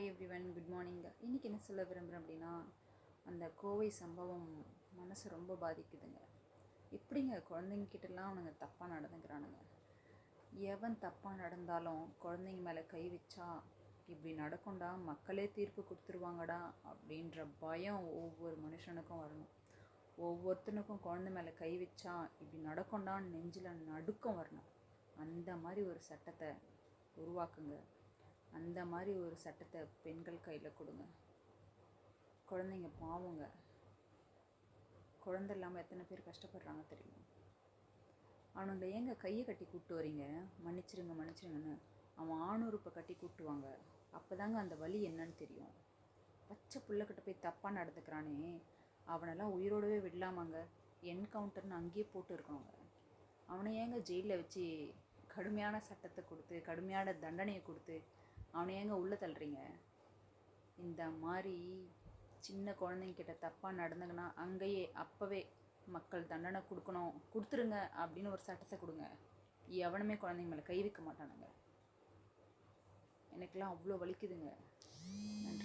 Hi everyone, good morning. இன்றைக்கி என்ன சொல்ல விரும்புகிறேன் அப்படின்னா, அந்த கோவை சம்பவம் மனசு ரொம்ப பாதிக்குதுங்க. எப்படிங்க குழந்தைங்கிட்டலாம் அவனுங்க தப்பாக நடந்துக்கிறானுங்க. எவன் தப்பாக நடந்தாலும் குழந்தைங்க மேலே கை வச்சா இப்படி நடக்கும்டா, மக்களே தீர்ப்பு கொடுத்துருவாங்கடா அப்படின்ற பயம் ஒவ்வொரு மனுஷனுக்கும் வரணும். ஒவ்வொருத்தனுக்கும் குழந்தை மேலே கை வச்சா இப்படி நடக்கும்டான்னு நெஞ்சில் நடுக்கம் வரணும். அந்த மாதிரி ஒரு சட்டத்தை உருவாக்குங்க. அந்த மாதிரி ஒரு சட்டத்தை பெண்கள் கையில் கொடுங்க. குழந்தைங்க பாவங்க. குழந்தை இல்லாமல் எத்தனை பேர் கஷ்டப்படுறாங்க தெரியும். அவனுங்களை ஏங்க கையை கட்டி கூப்பிட்டு வரீங்க? மன்னிச்சிருங்கன்னு அவன் ஆணுறுப்பை கட்டி கூப்பிட்டுவாங்க. அப்போ தாங்க அந்த வலி என்னன்னு தெரியும். பச்சை பிள்ளைக்கிட்ட போய் தப்பாக நடந்துக்கிறானே, அவனெல்லாம் உயிரோடவே விடலாமாங்க? என்கவுண்டர்னு அங்கேயே போட்டு இருக்கணுங்க. அவனை ஏங்க ஜெயிலில் வச்சு கடுமையான சட்டத்தை கொடுத்து கடுமையான தண்டனையை கொடுத்து அவனை ஏங்க உள்ளே தள்ளுறீங்க? இந்த மாதிரி சின்ன குழந்தைங்கிட்ட தப்பாக நடந்துங்கன்னா அங்கேயே அப்போவே மக்கள் தண்டனை கொடுத்துருங்க அப்படின்னு ஒரு சட்டத்தை கொடுங்க. எவனுமே குழந்தைங்க மேலே கை வைக்க மாட்டானுங்க. எனக்கெல்லாம் அவ்வளோ வலிக்குதுங்க. நன்றி.